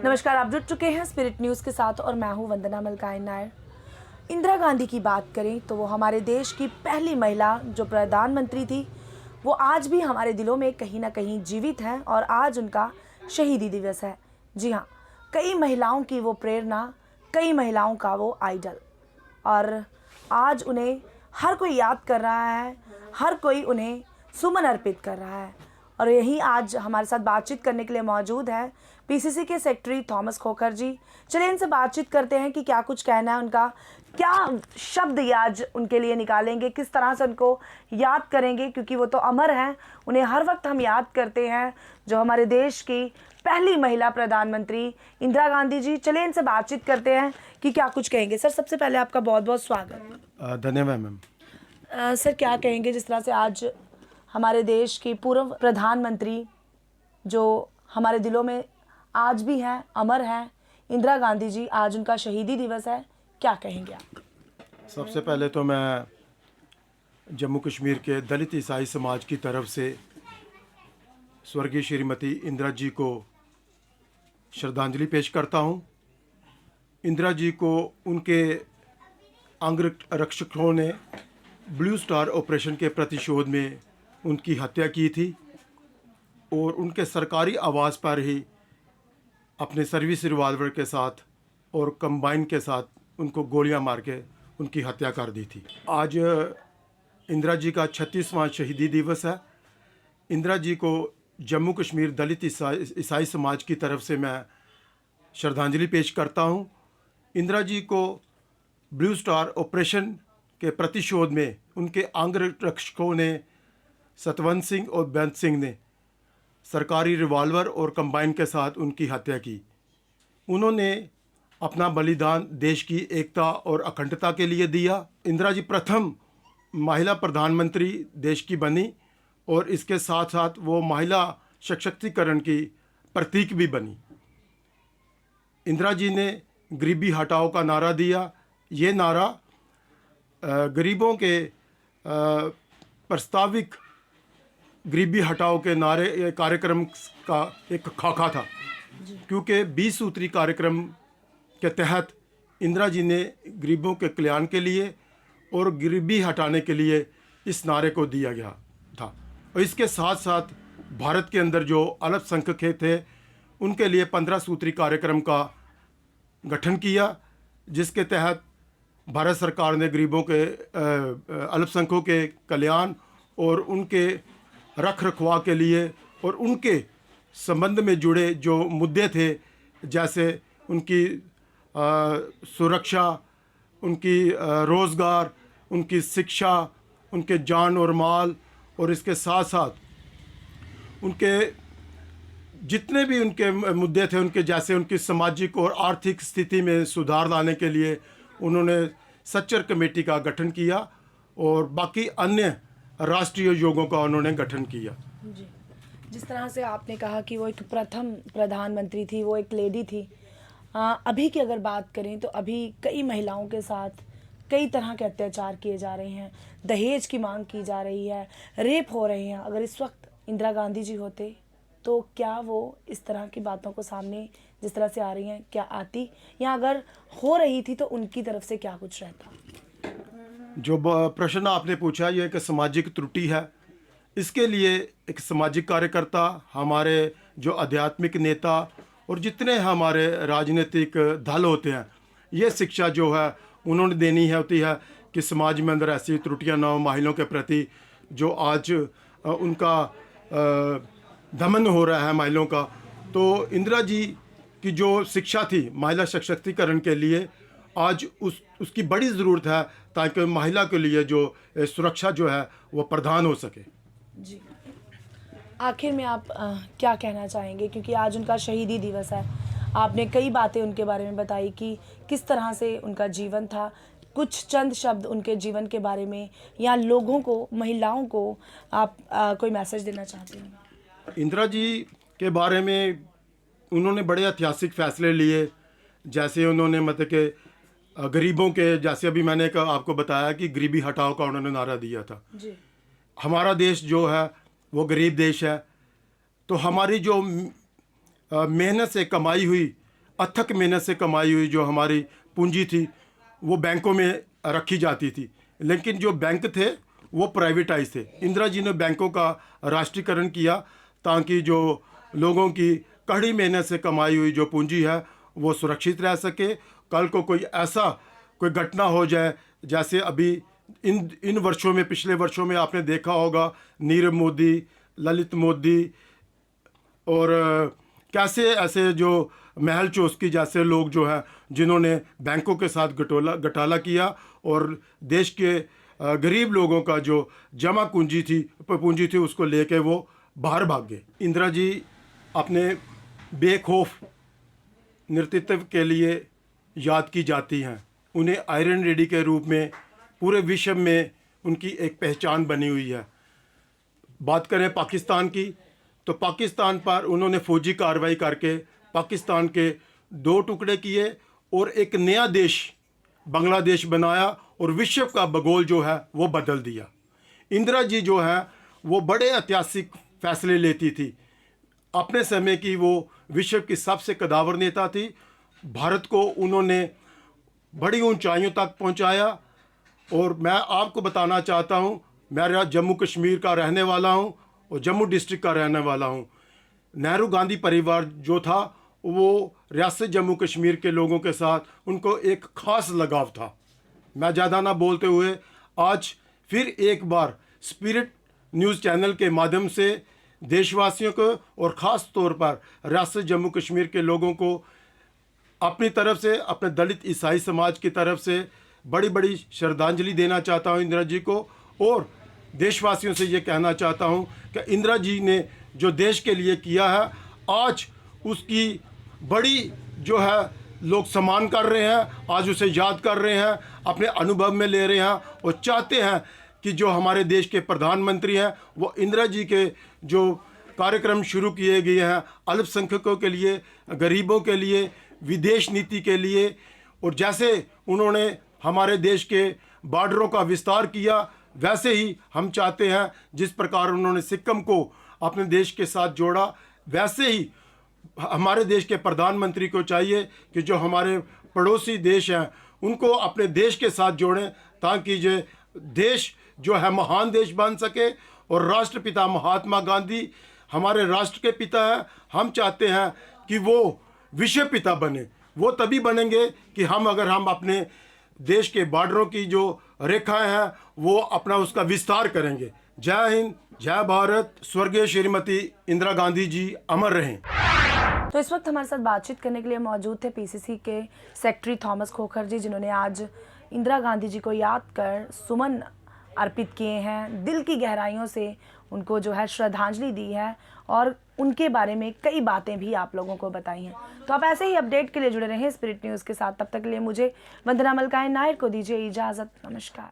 नमस्कार, आप जुड़ चुके हैं स्पिरिट न्यूज़ के साथ और मैं हूं वंदना मलकाइन नायर। इंदिरा गांधी की बात करें तो वो हमारे देश की पहली महिला जो प्रधानमंत्री थी, वो आज भी हमारे दिलों में कहीं ना कहीं जीवित हैं और आज उनका शहीदी दिवस है। जी हाँ, कई महिलाओं की वो प्रेरणा, कई महिलाओं का वो आइडल, और आज उन्हें हर कोई याद कर रहा है, हर कोई उन्हें सुमन अर्पित कर रहा है। और यही आज हमारे साथ बातचीत करने के लिए मौजूद है पीसीसी के सेक्रेटरी थॉमस खोखर जी। चलिए इनसे बातचीत करते हैं कि क्या कुछ कहना है उनका, क्या शब्द ये आज उनके लिए निकालेंगे, किस तरह से उनको याद करेंगे, क्योंकि वो तो अमर हैं। उन्हें हर वक्त हम याद करते हैं, जो हमारे देश की पहली महिला प्रधानमंत्री इंदिरा गांधी जी। चलिए इनसे बातचीत करते हैं कि क्या कुछ कहेंगे। सर, सबसे पहले आपका बहुत बहुत स्वागत। धन्यवाद मैम। सर, क्या कहेंगे जिस तरह से आज हमारे देश की पूर्व प्रधानमंत्री जो हमारे दिलों में आज भी हैं, अमर हैं, इंदिरा गांधी जी, आज उनका शहीदी दिवस है, क्या कहेंगे आप? सबसे पहले तो मैं जम्मू कश्मीर के दलित ईसाई समाज की तरफ से स्वर्गीय श्रीमती इंदिरा जी को श्रद्धांजलि पेश करता हूं। इंदिरा जी को उनके अंग रक्षकों ने ब्लू स्टार ऑपरेशन के प्रतिशोध में उनकी हत्या की थी और उनके सरकारी आवास पर ही अपने सर्विस रिवॉल्वर के साथ और कंबाइन के साथ उनको गोलियां मार के उनकी हत्या कर दी थी। आज इंदिरा जी का 36वां शहीदी दिवस है। इंदिरा जी को जम्मू कश्मीर दलित ईसाई समाज की तरफ से मैं श्रद्धांजलि पेश करता हूं। इंदिरा जी को ब्लू स्टार ऑपरेशन के प्रतिशोध में उनके अंग रक्षकों ने सतवंत सिंह और बेंत सिंह ने सरकारी रिवॉल्वर और कंबाइन के साथ उनकी हत्या की। उन्होंने अपना बलिदान देश की एकता और अखंडता के लिए दिया। इंदिरा जी प्रथम महिला प्रधानमंत्री देश की बनी और इसके साथ साथ वो महिला सशक्तिकरण की प्रतीक भी बनी। इंदिरा जी ने गरीबी हटाओ का नारा दिया। ये नारा गरीबों के प्रस्ताविक गरीबी हटाओ के नारे कार्यक्रम का एक खाका था, क्योंकि 20 सूत्री कार्यक्रम के तहत इंदिरा जी ने गरीबों के कल्याण के लिए और गरीबी हटाने के लिए इस नारे को दिया गया था। और इसके साथ साथ भारत के अंदर जो अल्पसंख्यक थे उनके लिए 15 सूत्री कार्यक्रम का गठन किया, जिसके तहत भारत सरकार ने गरीबों के अल्पसंख्यकों के कल्याण और उनके रख रखवाव के लिए और उनके संबंध में जुड़े जो मुद्दे थे, जैसे उनकी सुरक्षा, उनकी रोज़गार, उनकी शिक्षा, उनके जान और माल, और इसके साथ साथ उनके जितने भी उनके मुद्दे थे, उनके जैसे उनकी सामाजिक और आर्थिक स्थिति में सुधार लाने के लिए उन्होंने सच्चर कमेटी का गठन किया और बाकी अन्य राष्ट्रीय योगों का उन्होंने गठन किया। जी, जिस तरह से आपने कहा कि वो एक प्रथम प्रधानमंत्री थी, वो एक लेडी थी। अभी की अगर बात करें तो अभी कई महिलाओं के साथ कई तरह के अत्याचार किए जा रहे हैं, दहेज की मांग की जा रही है, रेप हो रहे हैं। अगर इस वक्त इंदिरा गांधी जी होते तो क्या वो इस तरह की बातों को सामने जिस तरह से आ रही हैं, क्या आती, या अगर हो रही थी तो उनकी तरफ से क्या कुछ रहता? जो प्रश्न आपने पूछा, ये एक सामाजिक त्रुटि है। इसके लिए एक सामाजिक कार्यकर्ता, हमारे जो आध्यात्मिक नेता और जितने हमारे राजनीतिक दल होते हैं, ये शिक्षा जो है उन्होंने देनी है होती है कि समाज में अंदर ऐसी त्रुटियां ना हो महिलाओं के प्रति, जो आज उनका दमन हो रहा है महिलाओं का। तो इंदिरा जी की जो शिक्षा थी महिला सशक्तिकरण के लिए, आज उसकी बड़ी ज़रूरत है, ताकि महिला के लिए जो सुरक्षा जो है वो प्रदान हो सके। जी, आखिर में आप क्या कहना चाहेंगे, क्योंकि आज उनका शहीदी दिवस है। आपने कई बातें उनके बारे में बताई कि किस तरह से उनका जीवन था। कुछ चंद शब्द उनके जीवन के बारे में या लोगों को, महिलाओं को आप कोई मैसेज देना चाहते हैं? इंदिरा जी के बारे में उन्होंने बड़े ऐतिहासिक फैसले लिए, जैसे उन्होंने मतलब कि गरीबों के, जैसे अभी मैंने आपको बताया कि गरीबी हटाओ का उन्होंने नारा दिया था। जी। हमारा देश जो है वो गरीब देश है, तो हमारी जो मेहनत से कमाई हुई अथक मेहनत से कमाई हुई जो हमारी पूंजी थी वो बैंकों में रखी जाती थी, लेकिन जो बैंक थे वो प्राइवेटाइज थे। इंदिरा जी ने बैंकों का राष्ट्रीयकरण किया ताकि जो लोगों की कड़ी मेहनत से कमाई हुई जो पूंजी है वो सुरक्षित रह सके। कल को कोई घटना हो जाए, जैसे अभी इन वर्षों में, पिछले वर्षों में आपने देखा होगा नीरव मोदी, ललित मोदी और कैसे ऐसे जो महल चोस्की जैसे लोग जो हैं जिन्होंने बैंकों के साथ घोटाला किया और देश के गरीब लोगों का जो जमा पूंजी थी उसको लेके वो बाहर भाग गए। इंदिरा जी अपने बेखौफ नेतृत्व के लिए याद की जाती हैं। उन्हें आयरन लेडी के रूप में पूरे विश्व में उनकी एक पहचान बनी हुई है। बात करें पाकिस्तान की, तो पाकिस्तान पर उन्होंने फौजी कार्रवाई करके पाकिस्तान के 2 टुकड़े किए और एक नया देश बांग्लादेश बनाया और विश्व का भूगोल जो है वो बदल दिया। इंदिरा जी जो है वो बड़े ऐतिहासिक फैसले लेती थी। अपने समय की वो विश्व की सबसे कदावर नेता थी। भारत को उन्होंने बड़ी ऊंचाइयों तक पहुंचाया। और मैं आपको बताना चाहता हूं, मैं जम्मू कश्मीर का रहने वाला हूं और जम्मू डिस्ट्रिक्ट का रहने वाला हूं। नेहरू गांधी परिवार जो था वो रियासत जम्मू कश्मीर के लोगों के साथ उनको एक ख़ास लगाव था। मैं ज़्यादा ना बोलते हुए आज फिर एक बार स्पिरिट न्यूज़ चैनल के माध्यम से देशवासियों को और ख़ास तौर पर रियासत जम्मू कश्मीर के लोगों को अपनी तरफ से, अपने दलित ईसाई समाज की तरफ से बड़ी बड़ी श्रद्धांजलि देना चाहता हूं इंदिरा जी को। और देशवासियों से ये कहना चाहता हूं कि इंदिरा जी ने जो देश के लिए किया है आज उसकी बड़ी जो है लोग सम्मान कर रहे हैं, आज उसे याद कर रहे हैं, अपने अनुभव में ले रहे हैं और चाहते हैं कि जो हमारे देश के प्रधानमंत्री हैं वो इंदिरा जी के जो कार्यक्रम शुरू किए गए हैं अल्पसंख्यकों के लिए, गरीबों के लिए, विदेश नीति के लिए, और जैसे उन्होंने हमारे देश के बॉर्डरों का विस्तार किया वैसे ही हम चाहते हैं जिस प्रकार उन्होंने सिक्किम को अपने देश के साथ जोड़ा वैसे ही हमारे देश के प्रधानमंत्री को चाहिए कि जो हमारे पड़ोसी देश हैं उनको अपने देश के साथ जोड़ें ताकि ये देश जो है महान देश बन सके। और राष्ट्रपिता महात्मा गांधी हमारे राष्ट्र के पिता हैं। हम चाहते हैं कि वो विश्व पिता बने। वो तभी बनेंगे कि हम अपने देश के बॉर्डरों की जो रेखाएं हैं वो अपना उसका विस्तार करेंगे। जय हिंद, जय भारत। स्वर्गीय श्रीमती इंदिरा गांधी जी अमर रहें। तो इस वक्त हमारे साथ बातचीत करने के लिए मौजूद थे पीसीसी के सेक्रेटरी थॉमस खोखर जी, जिन्होंने आज इंदिरा गांधी जी को याद कर सुमन अर्पित किए हैं, दिल की गहराइयों से उनको जो है श्रद्धांजलि दी है और उनके बारे में कई बातें भी आप लोगों को बताई हैं। तो आप ऐसे ही अपडेट के लिए जुड़े रहें स्पिरिट न्यूज़ के साथ। तब तक के लिए मुझे वंदना मलकाइन नायर को दीजिए इजाज़त। नमस्कार।